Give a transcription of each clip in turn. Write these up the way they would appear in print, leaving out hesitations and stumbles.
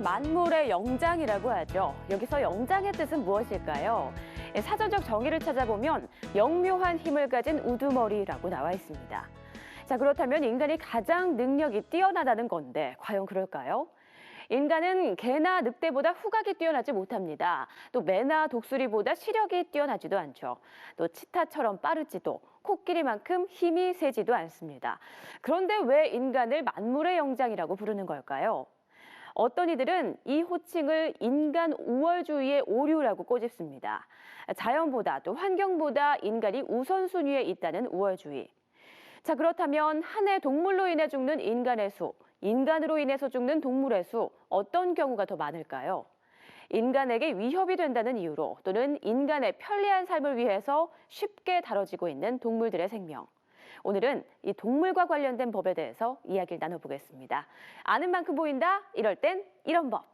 인간은 만물의 영장이라고 하죠. 여기서 영장의 뜻은 무엇일까요? 사전적 정의를 찾아보면 영묘한 힘을 가진 우두머리라고 나와 있습니다. 자, 그렇다면 인간이 가장 능력이 뛰어나다는 건데 과연 그럴까요? 인간은 개나 늑대보다 후각이 뛰어나지 못합니다. 또 매나 독수리보다 시력이 뛰어나지도 않죠. 또 치타처럼 빠르지도 코끼리만큼 힘이 세지도 않습니다. 그런데 왜 인간을 만물의 영장이라고 부르는 걸까요? 어떤 이들은 이 호칭을 인간 우월주의의 오류라고 꼬집습니다. 자연보다 또 환경보다 인간이 우선순위에 있다는 우월주의. 자, 그렇다면 한 해 동물로 인해 죽는 인간의 수, 인간으로 인해서 죽는 동물의 수, 어떤 경우가 더 많을까요? 인간에게 위협이 된다는 이유로 또는 인간의 편리한 삶을 위해서 쉽게 다뤄지고 있는 동물들의 생명. 오늘은 이 동물과 관련된 법에 대해서 이야기를 나눠보겠습니다. 아는 만큼 보인다, 이럴 땐 이런 법.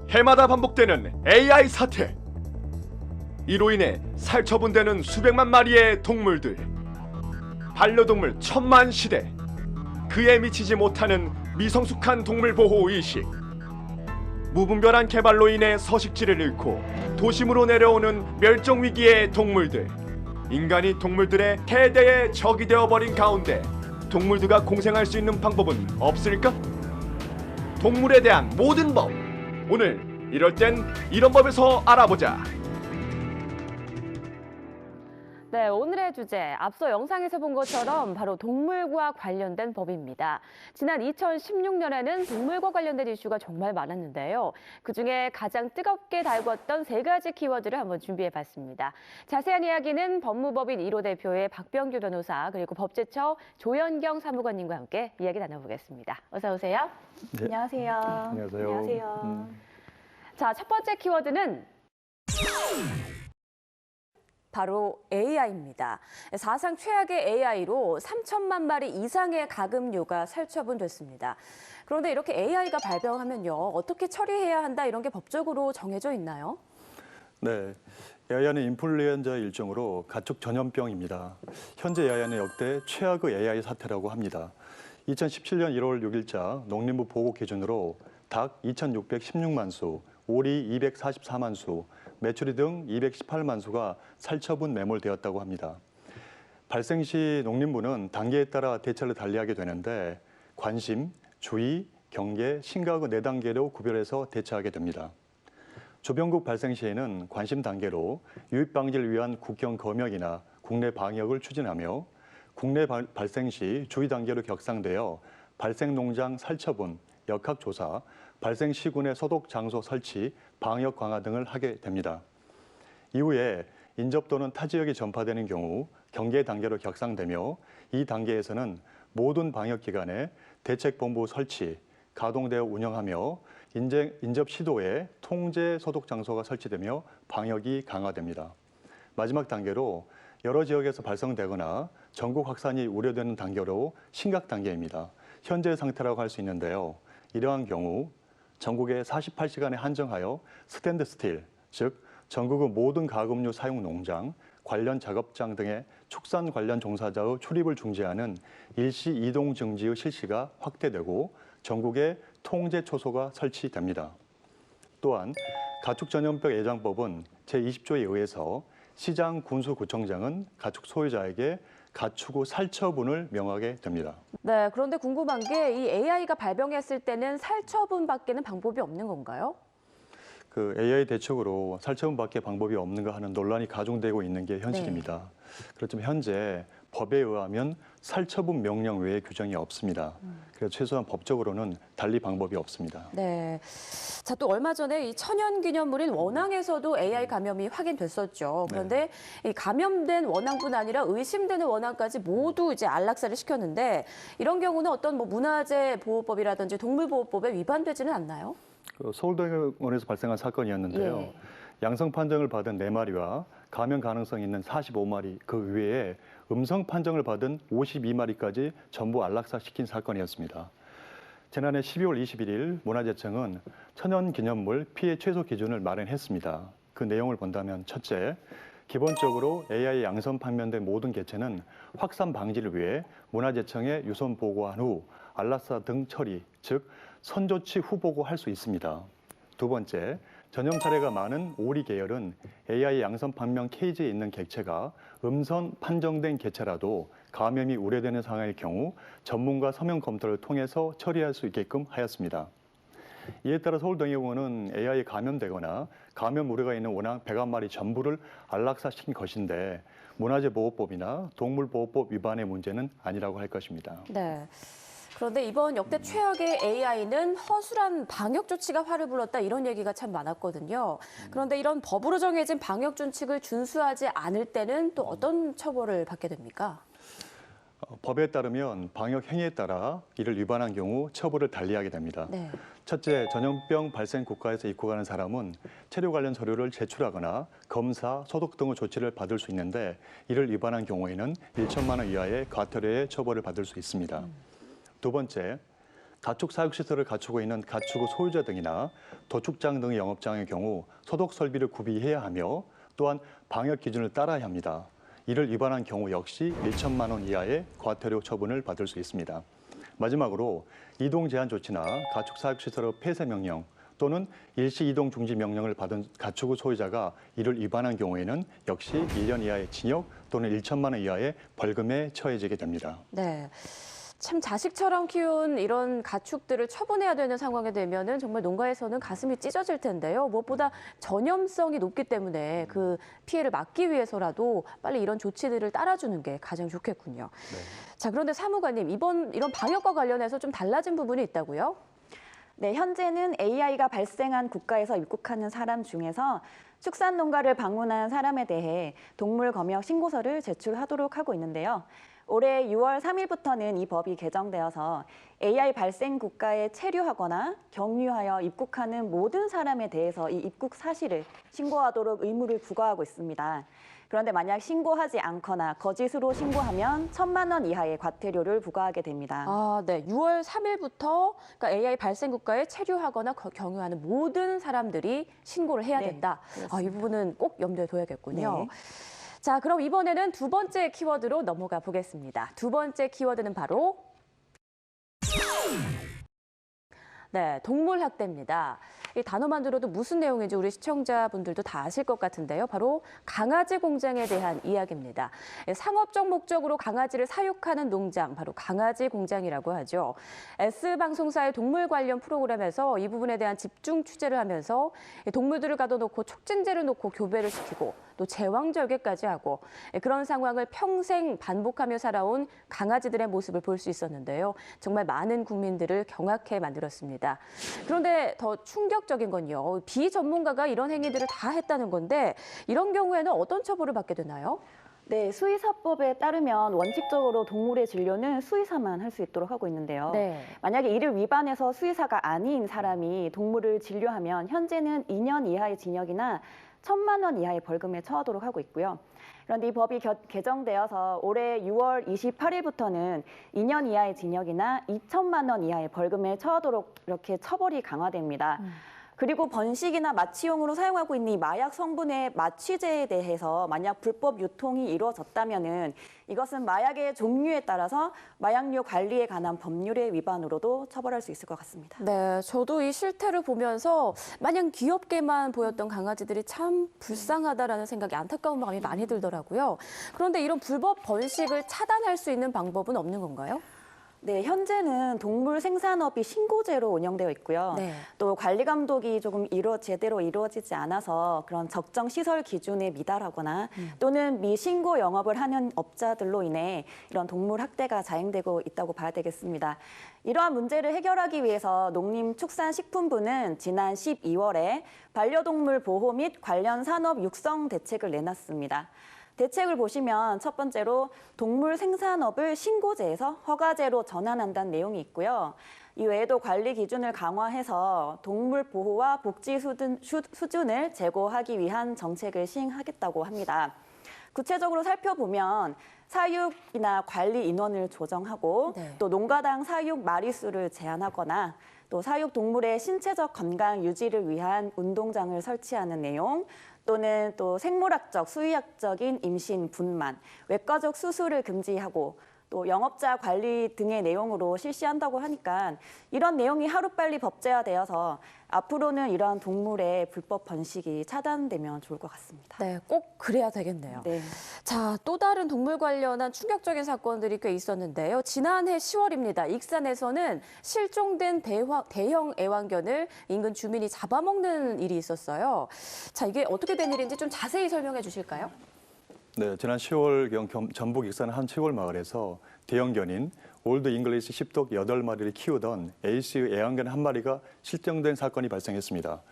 해마다 반복되는 AI 사태. 이로 인해 살처분되는 수백만 마리의 동물들. 반려동물 천만 시대. 그에 미치지 못하는 미성숙한 동물 보호 의식. 무분별한 개발로 인해 서식지를 잃고 도심으로 내려오는 멸종 위기의 동물들. 인간이 동물들의 해대의 적이 되어버린 가운데 동물들과 공생할 수 있는 방법은 없을까? 동물에 대한 모든 법. 오늘 이럴 땐 이런 법에서 알아보자. 네, 오늘의 주제, 앞서 영상에서 본 것처럼 바로 동물과 관련된 법입니다. 지난 2016년에는 동물과 관련된 이슈가 정말 많았는데요. 그중에 가장 뜨겁게 달궜던 세 가지 키워드를 한번 준비해봤습니다. 자세한 이야기는 법무법인 1호 대표의 박병규 변호사 그리고 법제처 조현경 사무관님과 함께 이야기 나눠보겠습니다. 어서 오세요. 네. 안녕하세요. 안녕하세요. 안녕하세요. 자, 첫 번째 키워드는 바로 AI입니다. 사상 최악의 AI로 3천만 마리 이상의 가금류가 살처분됐습니다. 그런데 이렇게 AI가 발병하면요, 어떻게 처리해야 한다 이런 게 법적으로 정해져 있나요? 네, AI는 인플루엔자 일종으로 가축 전염병입니다. 현재 AI는 역대 최악의 AI 사태라고 합니다. 2017년 1월 6일자 농림부 보고 기준으로 닭 2,616만 수, 오리 244만 수, 메추리 등 218만 수가 살처분 매몰되었다고 합니다. 발생 시 농림부는 단계에 따라 대처를 달리하게 되는데 관심, 주의, 경계, 심각의 4단계로 구별해서 대처하게 됩니다. 조병국 발생 시에는 관심 단계로 유입 방지를 위한 국경 검역이나 국내 방역을 추진하며 국내 발생 시 주의 단계로 격상되어 발생 농장 살처분, 역학 조사, 발생 시군의 소독 장소 설치, 방역 강화 등을 하게 됩니다. 이후에 인접 또는 타 지역에 전파되는 경우 경계 단계로 격상되며 이 단계에서는 모든 방역기관에 대책본부 설치, 가동되어 운영하며 인접 시도에 통제 소독 장소가 설치되며 방역이 강화됩니다. 마지막 단계로 여러 지역에서 발생되거나 전국 확산이 우려되는 단계로 심각 단계입니다. 현재 상태라고 할 수 있는데요. 이러한 경우 전국에 48시간에 한정하여 스탠드 스틸, 즉 전국의 모든 가금류 사용 농장, 관련 작업장 등의 축산 관련 종사자의 출입을 중지하는 일시 이동 정지의 실시가 확대되고 전국에 통제 초소가 설치됩니다. 또한 가축 전염병 예방법은 제20조에 의해서 시장, 군수, 구청장은 가축 소유자에게 가축의 살처분을 명하게 됩니다. 네, 그런데 궁금한 게 이 AI가 발병했을 때는 살처분밖에는 방법이 없는 건가요? 그 AI 대책으로 살처분밖에 방법이 없는가 하는 논란이 가중되고 있는 게 현실입니다. 그렇지만 현재 법에 의하면 살처분 명령 외에 규정이 없습니다. 그래서 최소한 법적으로는 달리 방법이 없습니다. 네. 자, 또 얼마 전에 이 천연기념물인 원앙에서도 AI 감염이 확인됐었죠. 그런데 이 감염된 원앙뿐 아니라 의심되는 원앙까지 모두 이제 안락사를 시켰는데 이런 경우는 어떤 뭐 문화재 보호법이라든지 동물보호법에 위반되지는 않나요? 그 서울대병원에서 발생한 사건이었는데요. 예. 양성 판정을 받은 4마리와 감염 가능성이 있는 45마리, 그 외에 음성 판정을 받은 52마리까지 전부 안락사시킨 사건이었습니다. 지난해 12월 21일 문화재청은 천연기념물 피해 최소 기준을 마련했습니다. 그 내용을 본다면 첫째, 기본적으로 AI 양성 판명된 모든 개체는 확산 방지를 위해 문화재청에 유선 보고한 후 안락사 등 처리, 즉 선조치 후보고 할 수 있습니다. 두 번째, 전염 사례가 많은 오리 계열은 AI 양성 판명 케이지에 있는 객체가 음선 판정된 객체라도 감염이 우려되는 상황의 경우 전문가 서면 검토를 통해서 처리할 수 있게끔 하였습니다. 이에 따라 서울동의공원은 AI에 감염되거나 감염 우려가 있는 원앙 101마리 전부를 안락사시킨 것인데 문화재보호법이나 동물보호법 위반의 문제는 아니라고 할 것입니다. 네. 그런데 이번 역대 최악의 AI는 허술한 방역 조치가 화를 불렀다 이런 얘기가 참 많았거든요. 그런데 이런 법으로 정해진 방역 준칙을 준수하지 않을 때는 또 어떤 처벌을 받게 됩니까? 법에 따르면 방역 행위에 따라 이를 위반한 경우 처벌을 달리하게 됩니다. 네. 첫째, 전염병 발생 국가에서 입국하는 사람은 체류 관련 서류를 제출하거나 검사, 소독 등의 조치를 받을 수 있는데 이를 위반한 경우에는 1천만 원 이하의 과태료의 처벌을 받을 수 있습니다. 두 번째, 가축 사육시설을 갖추고 있는 가축의 소유자 등이나 도축장 등의 영업장의 경우 소독 설비를 구비해야 하며 또한 방역 기준을 따라야 합니다. 이를 위반한 경우 역시 1천만 원 이하의 과태료 처분을 받을 수 있습니다. 마지막으로 이동 제한 조치나 가축 사육시설의 폐쇄 명령 또는 일시 이동 중지 명령을 받은 가축의 소유자가 이를 위반한 경우에는 역시 1년 이하의 징역 또는 1천만 원 이하의 벌금에 처해지게 됩니다. 네. 참 자식처럼 키운 이런 가축들을 처분해야 되는 상황이 되면은 정말 농가에서는 가슴이 찢어질 텐데요. 무엇보다 전염성이 높기 때문에 그 피해를 막기 위해서라도 빨리 이런 조치들을 따라주는 게 가장 좋겠군요. 네. 자, 그런데 사무관님, 이런 방역과 관련해서 좀 달라진 부분이 있다고요? 네, 현재는 AI가 발생한 국가에서 입국하는 사람 중에서 축산 농가를 방문한 사람에 대해 동물 검역 신고서를 제출하도록 하고 있는데요. 올해 6월 3일부터는 이 법이 개정되어서 AI 발생 국가에 체류하거나 경유하여 입국하는 모든 사람에 대해서 이 입국 사실을 신고하도록 의무를 부과하고 있습니다. 그런데 만약 신고하지 않거나 거짓으로 신고하면 1천만 원 이하의 과태료를 부과하게 됩니다. 아, 네. 6월 3일부터 그러니까 AI 발생 국가에 체류하거나 경유하는 모든 사람들이 신고를 해야 네, 된다. 아, 이 부분은 꼭 염두에 둬야겠군요. 네. 자, 그럼 이번에는 두 번째 키워드로 넘어가 보겠습니다. 두 번째 키워드는 바로 네, 동물학대입니다. 이 단어만 들어도 무슨 내용인지 우리 시청자분들도 다 아실 것 같은데요. 바로 강아지 공장에 대한 이야기입니다. 상업적 목적으로 강아지를 사육하는 농장, 바로 강아지 공장이라고 하죠. S방송사의 동물 관련 프로그램에서 이 부분에 대한 집중 취재를 하면서 동물들을 가둬놓고 촉진제를 놓고 교배를 시키고 또 제왕절개까지 하고 그런 상황을 평생 반복하며 살아온 강아지들의 모습을 볼 수 있었는데요. 정말 많은 국민들을 경악해 만들었습니다. 그런데 더 충격적인 건요. 비전문가가 이런 행위들을 다 했다는 건데 이런 경우에는 어떤 처벌을 받게 되나요? 네, 수의사법에 따르면 원칙적으로 동물의 진료는 수의사만 할 수 있도록 하고 있는데요. 네. 만약에 이를 위반해서 수의사가 아닌 사람이 동물을 진료하면 현재는 2년 이하의 징역이나 1천만 원 이하의 벌금에 처하도록 하고 있고요. 그런데 이 법이 개정되어서 올해 6월 28일부터는 2년 이하의 징역이나 2천만 원 이하의 벌금에 처하도록 이렇게 처벌이 강화됩니다. 그리고 번식이나 마취용으로 사용하고 있는 이 마약 성분의 마취제에 대해서 만약 불법 유통이 이루어졌다면은 이것은 마약의 종류에 따라서 마약류 관리에 관한 법률의 위반으로도 처벌할 수 있을 것 같습니다. 네, 저도 이 실태를 보면서 마냥 귀엽게만 보였던 강아지들이 참 불쌍하다라는 생각이 안타까운 마음이 많이 들더라고요. 그런데 이런 불법 번식을 차단할 수 있는 방법은 없는 건가요? 네, 현재는 동물 생산업이 신고제로 운영되어 있고요. 네. 또 관리 감독이 조금 제대로 이루어지지 않아서 그런 적정 시설 기준에 미달하거나 또는 미신고 영업을 하는 업자들로 인해 이런 동물 학대가 자행되고 있다고 봐야 되겠습니다. 이러한 문제를 해결하기 위해서 농림축산식품부는 지난 12월에 반려동물 보호 및 관련 산업 육성 대책을 내놨습니다. 대책을 보시면 첫 번째로 동물 생산업을 신고제에서 허가제로 전환한다는 내용이 있고요. 이 외에도 관리 기준을 강화해서 동물 보호와 복지 수준을 제고하기 위한 정책을 시행하겠다고 합니다. 구체적으로 살펴보면 사육이나 관리 인원을 조정하고 네. 또 농가당 사육 마리수를 제한하거나 또 사육 동물의 신체적 건강 유지를 위한 운동장을 설치하는 내용 또는 또 생물학적, 수의학적인 임신, 분만, 외과적 수술을 금지하고 또 영업자 관리 등의 내용으로 실시한다고 하니까 이런 내용이 하루빨리 법제화되어서 앞으로는 이러한 동물의 불법 번식이 차단되면 좋을 것 같습니다. 네, 꼭 그래야 되겠네요. 네. 자, 또 다른 동물 관련한 충격적인 사건들이 꽤 있었는데요. 지난해 10월입니다. 익산에서는 실종된 대형 애완견을 인근 주민이 잡아먹는 일이 있었어요. 자, 이게 어떻게 된 일인지 좀 자세히 설명해 주실까요? 네, 지난 10월경 전북 익산 한 시골 마을에서 대형견인 올드 잉글리시 십독 8마리를 키우던 A씨 애완견 한 마리가 실종된 사건이 발생했습니다.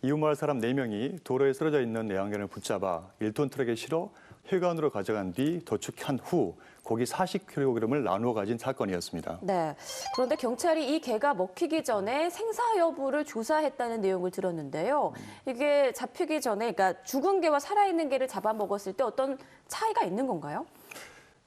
이웃마을 사람 4명이 도로에 쓰러져 있는 애완견을 붙잡아 1톤 트럭에 실어 회관으로 가져간 뒤 도축한 후 고기 40kg을 나누어 가진 사건이었습니다. 네. 그런데 경찰이 이 개가 먹히기 전에 생사 여부를 조사했다는 내용을 들었는데요. 이게 잡히기 전에, 그러니까 죽은 개와 살아있는 개를 잡아먹었을 때 어떤 차이가 있는 건가요?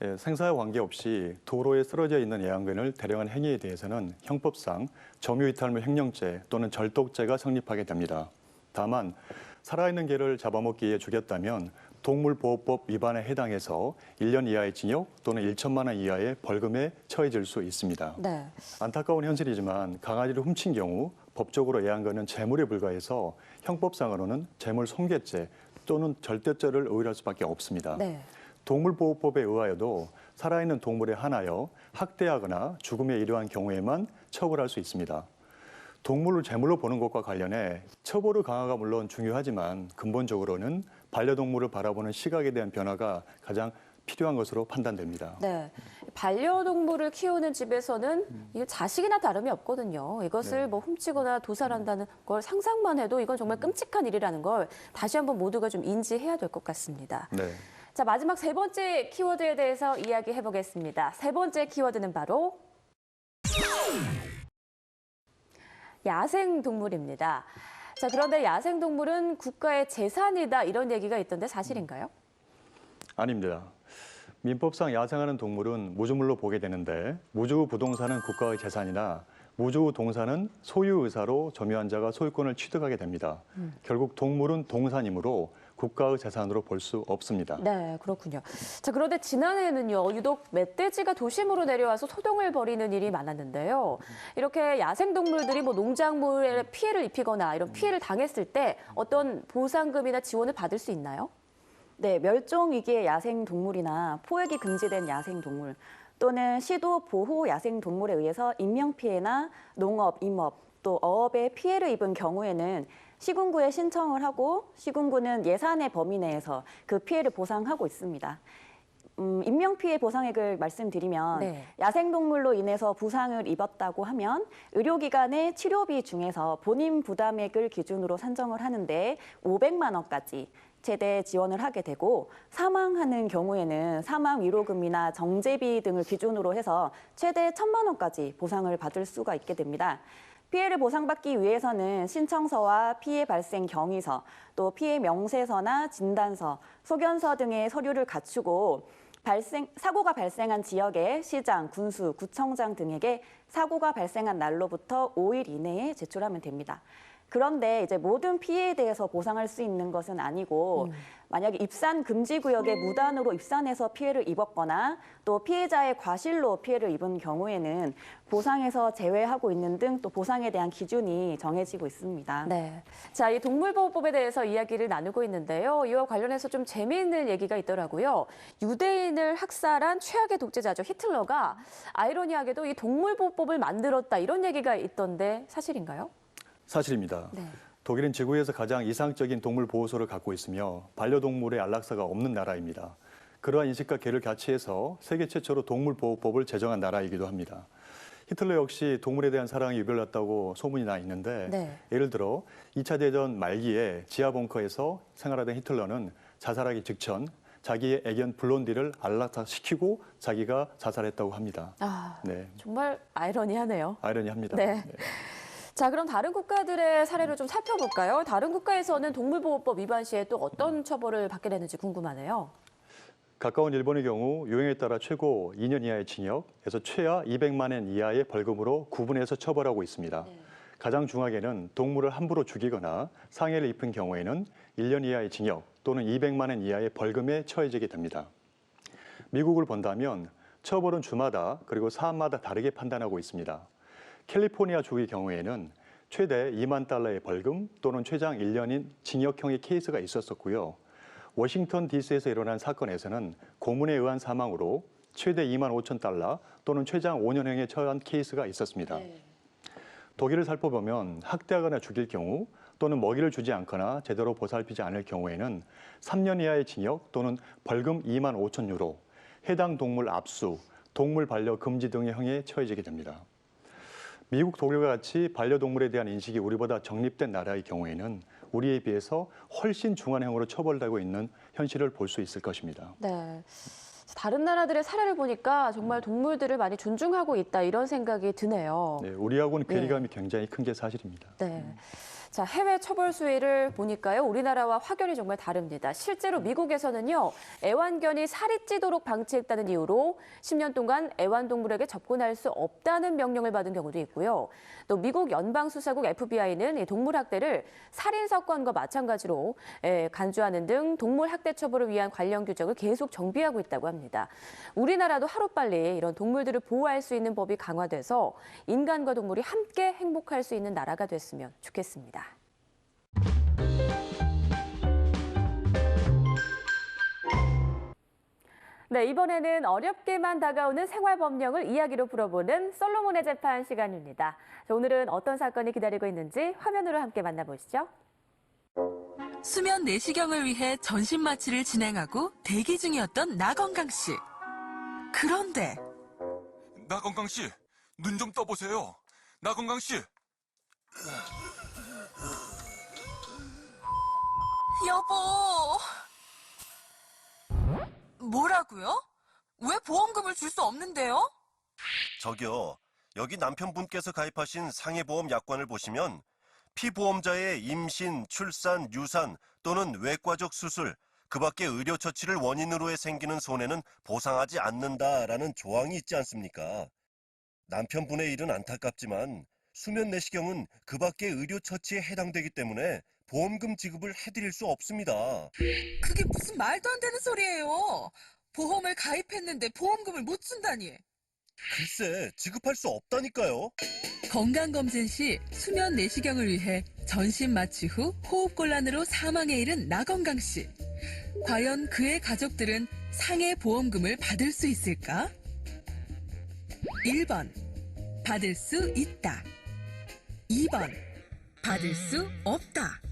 예, 생사와 관계없이 도로에 쓰러져 있는 애완견을 대령한 행위에 대해서는 형법상 점유이탈물 횡령죄 또는 절독죄가 성립하게 됩니다. 다만 살아있는 개를 잡아먹기에 죽였다면 동물보호법 위반에 해당해서 1년 이하의 징역 또는 1천만 원 이하의 벌금에 처해질 수 있습니다. 네. 안타까운 현실이지만 강아지를 훔친 경우 법적으로 애완견은 재물에 불과해서 형법상으로는 재물 손괴죄 또는 절대죄를 의뢰할 수밖에 없습니다. 네. 동물보호법에 의하여도 살아있는 동물에 한하여 학대하거나 죽음에 이르한 경우에만 처벌할 수 있습니다. 동물을 제물로 보는 것과 관련해 처벌의 강화가 물론 중요하지만 근본적으로는 반려동물을 바라보는 시각에 대한 변화가 가장 필요한 것으로 판단됩니다. 네. 반려동물을 키우는 집에서는 이 자식이나 다름이 없거든요. 이것을 뭐 훔치거나 도살한다는 걸 상상만 해도 이건 정말 끔찍한 일이라는 걸 다시 한번 모두가 좀 인지해야 될 것 같습니다. 네. 자, 마지막 세 번째 키워드에 대해서 이야기해 보겠습니다. 세 번째 키워드는 바로 야생동물입니다. 자, 그런데 야생동물은 국가의 재산이다 이런 얘기가 있던데 사실인가요? 아닙니다. 민법상 야생하는 동물은 무주물로 보게 되는데 무주 부동산은 국가의 재산이나 무주 동산은 소유 의사로 점유한 자가 소유권을 취득하게 됩니다. 결국 동물은 동산이므로 국가의 재산으로 볼 수 없습니다. 네, 그렇군요. 자, 그런데 지난해에는요, 유독 멧돼지가 도심으로 내려와서 소동을 벌이는 일이 많았는데요. 이렇게 야생동물들이 뭐 농작물에 피해를 입히거나 이런 피해를 당했을 때 어떤 보상금이나 지원을 받을 수 있나요? 네, 멸종 위기의 야생동물이나 포획이 금지된 야생동물 또는 시도 보호 야생동물에 의해서 인명피해나 농업, 임업, 또 어업에 피해를 입은 경우에는 시군구에 신청을 하고 시군구는 예산의 범위 내에서 그 피해를 보상하고 있습니다. 인명피해 보상액을 말씀드리면 네. 야생동물로 인해서 부상을 입었다고 하면 의료기관의 치료비 중에서 본인 부담액을 기준으로 산정을 하는데 500만 원까지 최대 지원을 하게 되고 사망하는 경우에는 사망 위로금이나 정제비 등을 기준으로 해서 최대 1,000만 원까지 보상을 받을 수가 있게 됩니다. 피해를 보상받기 위해서는 신청서와 피해 발생 경위서, 또 피해 명세서나 진단서, 소견서 등의 서류를 갖추고 사고가 발생한 지역의 시장, 군수, 구청장 등에게 사고가 발생한 날로부터 5일 이내에 제출하면 됩니다. 그런데 이제 모든 피해에 대해서 보상할 수 있는 것은 아니고 만약에 입산 금지 구역에 무단으로 입산해서 피해를 입었거나 또 피해자의 과실로 피해를 입은 경우에는 보상에서 제외하고 있는 등 또 보상에 대한 기준이 정해지고 있습니다. 네. 자, 이 동물보호법에 대해서 이야기를 나누고 있는데요. 이와 관련해서 좀 재미있는 얘기가 있더라고요. 유대인을 학살한 최악의 독재자죠. 히틀러가 아이러니하게도 이 동물보호법을 만들었다 이런 얘기가 있던데 사실인가요? 사실입니다. 네. 독일은 지구에서 가장 이상적인 동물 보호소를 갖고 있으며 반려동물의 안락사가 없는 나라입니다. 그러한 인식과 개를 같이 해서 세계 최초로 동물보호법을 제정한 나라이기도 합니다. 히틀러 역시 동물에 대한 사랑이 유별났다고 소문이 나 있는데 네. 예를 들어 2차 대전 말기에 지하 벙커에서 생활하던 히틀러는 자살하기 직전 자기의 애견 블론디를 안락사시키고 자기가 자살했다고 합니다. 아, 네, 정말 아이러니하네요. 아이러니합니다. 네. 자, 그럼 다른 국가들의 사례를 좀 살펴볼까요? 다른 국가에서는 동물보호법 위반 시에 또 어떤 처벌을 받게 되는지 궁금하네요. 가까운 일본의 경우 유형에 따라 최고 2년 이하의 징역에서 최하 200만 원 이하의 벌금으로 구분해서 처벌하고 있습니다. 가장 중하게는 동물을 함부로 죽이거나 상해를 입힌 경우에는 1년 이하의 징역 또는 200만 원 이하의 벌금에 처해지게 됩니다. 미국을 본다면 처벌은 주마다 그리고 사안마다 다르게 판단하고 있습니다. 캘리포니아 주의 경우에는 최대 2만 달러의 벌금 또는 최장 1년인 징역형의 케이스가 있었었고요. 워싱턴 DC에서 일어난 사건에서는 고문에 의한 사망으로 최대 2만 5천 달러 또는 최장 5년형에 처한 케이스가 있었습니다. 독일을 살펴보면 학대하거나 죽일 경우 또는 먹이를 주지 않거나 제대로 보살피지 않을 경우에는 3년 이하의 징역 또는 벌금 2만 5천 유로, 해당 동물 압수, 동물 반려 금지 등의 형에 처해지게 됩니다. 미국, 독일과 같이 반려동물에 대한 인식이 우리보다 정립된 나라의 경우에는 우리에 비해서 훨씬 중한형으로 처벌되고 있는 현실을 볼 수 있을 것입니다. 네. 다른 나라들의 사례를 보니까 정말 동물들을 많이 존중하고 있다 이런 생각이 드네요. 네, 우리하고는 괴리감이 굉장히 큰 게 사실입니다. 네. 자, 해외 처벌 수위를 보니까요, 우리나라와 확연히 정말 다릅니다. 실제로 미국에서는요, 애완견이 살이 찌도록 방치했다는 이유로 10년 동안 애완동물에게 접근할 수 없다는 명령을 받은 경우도 있고요. 또 미국 연방수사국 FBI는 이 동물학대를 살인사건과 마찬가지로 간주하는 등 동물학대 처벌을 위한 관련 규정을 계속 정비하고 있다고 합니다. 우리나라도 하루빨리 이런 동물들을 보호할 수 있는 법이 강화돼서 인간과 동물이 함께 행복할 수 있는 나라가 됐으면 좋겠습니다. 네, 이번에는 어렵게만 다가오는 생활법령을 이야기로 풀어보는 솔로몬의 재판 시간입니다. 자, 오늘은 어떤 사건이 기다리고 있는지 화면으로 함께 만나보시죠. 수면 내시경을 위해 전신 마취를 진행하고 대기 중이었던 나건강 씨. 그런데 나건강 씨, 눈 좀 떠보세요. 나건강 씨. 여보. 뭐라고요? 왜 보험금을 줄 수 없는데요? 저기요, 여기 남편분께서 가입하신 상해보험 약관을 보시면 피보험자의 임신, 출산, 유산 또는 외과적 수술, 그 밖에 의료처치를 원인으로 해 생기는 손해는 보상하지 않는다라는 조항이 있지 않습니까? 남편분의 일은 안타깝지만 수면 내시경은 그 밖의 의료처치에 해당되기 때문에 보험금 지급을 해드릴 수 없습니다. 그게 무슨 말도 안 되는 소리예요. 보험을 가입했는데 보험금을 못 준다니. 글쎄, 지급할 수 없다니까요. 건강검진 시 수면 내시경을 위해 전신 마취 후 호흡곤란으로 사망에 이른 나건강 씨. 과연 그의 가족들은 상해 보험금을 받을 수 있을까? 1번, 받을 수 있다. 2번, 받을 수 없다.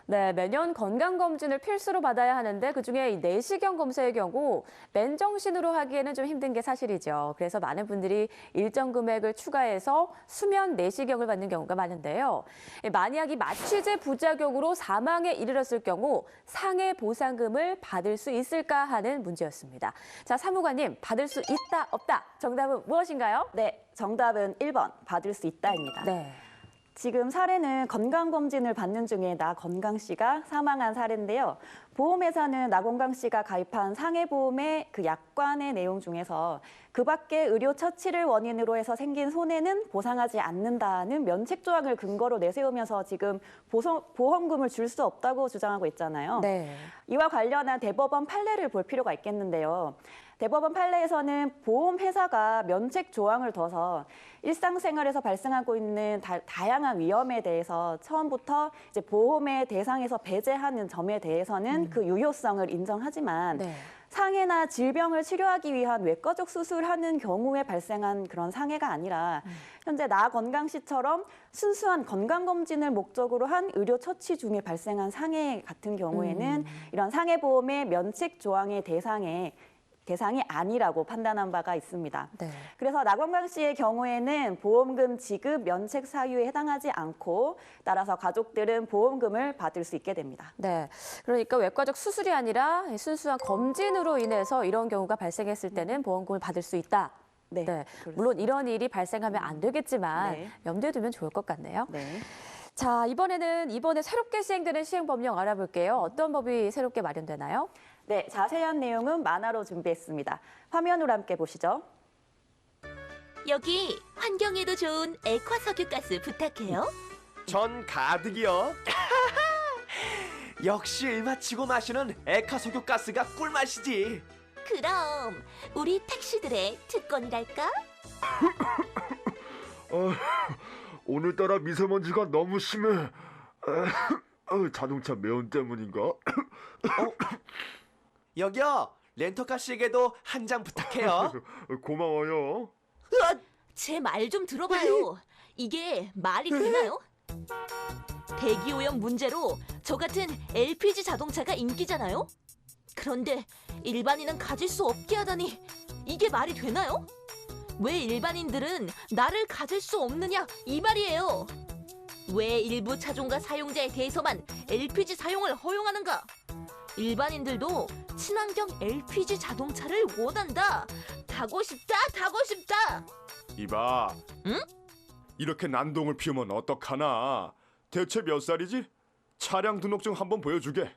네, 매년 건강검진을 필수로 받아야 하는데 그중에 이 내시경 검사의 경우 맨정신으로 하기에는 좀 힘든 게 사실이죠. 그래서 많은 분들이 일정 금액을 추가해서 수면 내시경을 받는 경우가 많은데요. 만약 이 마취제 부작용으로 사망에 이르렀을 경우 상해 보상금을 받을 수 있을까 하는 문제였습니다. 자, 사무관님, 받을 수 있다, 없다. 정답은 무엇인가요? 네, 정답은 1번 받을 수 있다입니다. 네. 지금 사례는 건강검진을 받는 중에 나건강 씨가 사망한 사례인데요. 보험회사는 나건강 씨가 가입한 상해보험의 그 약관의 내용 중에서 그 밖에 의료 처치를 원인으로 해서 생긴 손해는 보상하지 않는다는 면책 조항을 근거로 내세우면서 지금 보험금을 줄 수 없다고 주장하고 있잖아요. 네. 이와 관련한 대법원 판례를 볼 필요가 있겠는데요. 대법원 판례에서는 보험회사가 면책 조항을 둬서 일상생활에서 발생하고 있는 다양한 위험에 대해서 처음부터 이제 보험의 대상에서 배제하는 점에 대해서는 그 유효성을 인정하지만 네. 상해나 질병을 치료하기 위한 외과적 수술하는 경우에 발생한 그런 상해가 아니라 현재 나건강 씨처럼 순수한 건강검진을 목적으로 한 의료 처치 중에 발생한 상해 같은 경우에는 이런 상해보험의 면책 조항의 대상이 아니라고 판단한 바가 있습니다. 네. 그래서 나건강 씨의 경우에는 보험금 지급 면책 사유에 해당하지 않고 따라서 가족들은 보험금을 받을 수 있게 됩니다. 네, 그러니까 외과적 수술이 아니라 순수한 검진으로 인해서 이런 경우가 발생했을 때는 보험금을 받을 수 있다. 네, 네, 그렇습니다. 물론 이런 일이 발생하면 안 되겠지만 네. 염두에 두면 좋을 것 같네요. 네. 자, 이번에 새롭게 시행되는 시행법령 알아볼게요. 어떤 법이 새롭게 마련되나요? 네, 자세한 내용은 만화로 준비했습니다. 화면으로 함께 보시죠. 여기 환경에도 좋은 액화 석유가스 부탁해요. 전 가득이요. 역시 일 마치고 마시는 액화석유가스가 꿀맛이지. 그럼 우리 택시들의 특권이랄까? 오늘따라 미세먼지가 너무 심해. 자동차 매연 때문인가? 여기요, 렌터카 씨에게도 한 장 부탁해요. 고마워요. 제 말 좀 들어봐요. 이게 말이 되나요? 대기오염 문제로 저 같은 LPG 자동차가 인기잖아요? 그런데 일반인은 가질 수 없게 하다니 이게 말이 되나요? 왜 일반인들은 나를 가질 수 없느냐 이 말이에요. 왜 일부 차종과 사용자에 대해서만 LPG 사용을 허용하는가? 일반인들도 친환경 LPG 자동차를 원한다. 타고 싶다, 타고 싶다. 이봐. 응? 이렇게 난동을 피우면 어떡하나? 대체 몇 살이지? 차량 등록증 한번 보여주게.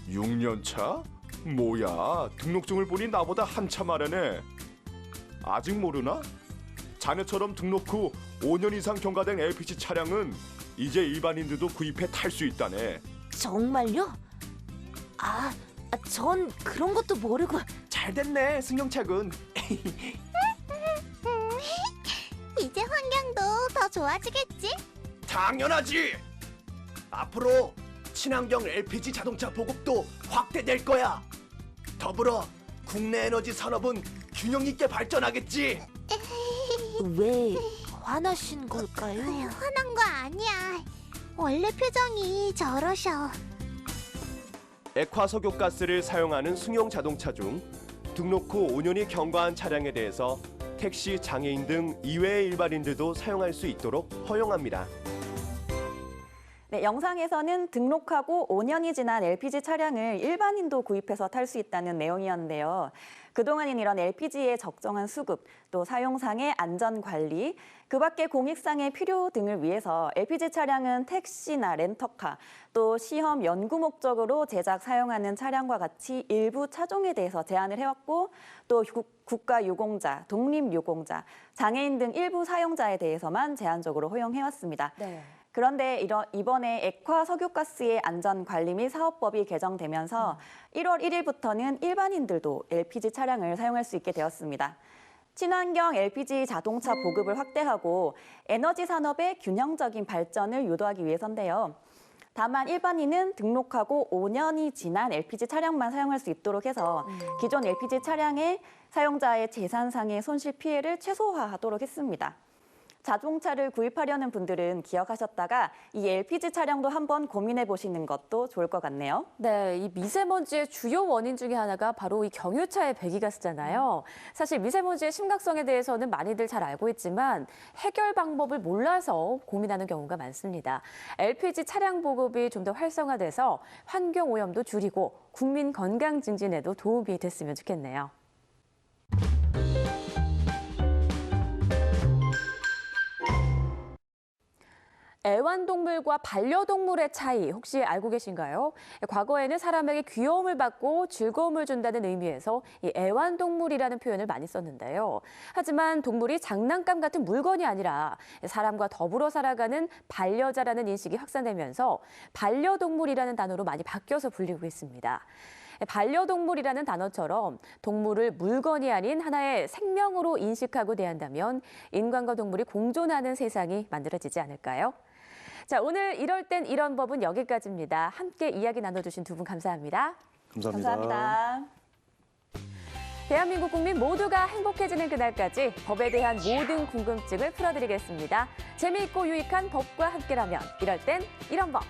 6년 차? 뭐야, 등록증을 보니 나보다 한참 아래네. 아직 모르나? 자네처럼 등록 후 5년 이상 경과된 LPG 차량은 이제 일반인들도 구입해 탈 수 있다네. 정말요? 전 그런 것도 모르고. 잘 됐네, 승용차군. 이제 환경도 더 좋아지겠지? 당연하지. 앞으로 친환경 LPG 자동차 보급도 확대될 거야. 더불어 국내 에너지 산업은 균형 있게 발전하겠지. 왜 화나신 걸까요? 화난 거 아니야. 원래 표정이 저러셔. 액화석유가스를 사용하는 승용 자동차 중 등록 후 5년이 경과한 차량에 대해서 택시, 장애인 등 이외의 일반인들도 사용할 수 있도록 허용합니다. 네, 영상에서는 등록하고 5년이 지난 LPG 차량을 일반인도 구입해서 탈 수 있다는 내용이었는데요. 그동안인 이런 LPG의 적정한 수급, 또 사용상의 안전 관리, 그 밖에 공익상의 필요 등을 위해서 LPG 차량은 택시나 렌터카, 또 시험 연구 목적으로 제작 사용하는 차량과 같이 일부 차종에 대해서 제한을 해왔고, 또 국가유공자, 독립유공자, 장애인 등 일부 사용자에 대해서만 제한적으로 허용해왔습니다. 네. 그런데 이번에 액화석유가스의 안전관리 및 사업법이 개정되면서 1월 1일부터는 일반인들도 LPG 차량을 사용할 수 있게 되었습니다. 친환경 LPG 자동차 보급을 확대하고 에너지 산업의 균형적인 발전을 유도하기 위해서인데요. 다만 일반인은 등록하고 5년이 지난 LPG 차량만 사용할 수 있도록 해서 기존 LPG 차량의 사용자의 재산상의 손실 피해를 최소화하도록 했습니다. 자동차를 구입하려는 분들은 기억하셨다가 이 LPG 차량도 한번 고민해 보시는 것도 좋을 것 같네요. 네, 이 미세먼지의 주요 원인 중에 하나가 바로 이 경유차의 배기가스잖아요. 사실 미세먼지의 심각성에 대해서는 많이들 잘 알고 있지만 해결 방법을 몰라서 고민하는 경우가 많습니다. LPG 차량 보급이 좀 더 활성화돼서 환경 오염도 줄이고 국민 건강 증진에도 도움이 됐으면 좋겠네요. 애완동물과 반려동물의 차이 혹시 알고 계신가요? 과거에는 사람에게 귀여움을 받고 즐거움을 준다는 의미에서 이 애완동물이라는 표현을 많이 썼는데요. 하지만 동물이 장난감 같은 물건이 아니라 사람과 더불어 살아가는 반려자라는 인식이 확산되면서 반려동물이라는 단어로 많이 바뀌어서 불리고 있습니다. 반려동물이라는 단어처럼 동물을 물건이 아닌 하나의 생명으로 인식하고 대한다면 인간과 동물이 공존하는 세상이 만들어지지 않을까요? 자, 오늘 이럴 땐 이런 법은 여기까지입니다. 함께 이야기 나눠주신 두 분 감사합니다. 감사합니다. 대한민국 국민 모두가 행복해지는 그날까지 법에 대한 모든 궁금증을 풀어드리겠습니다. 재미있고 유익한 법과 함께라면 이럴 땐 이런 법.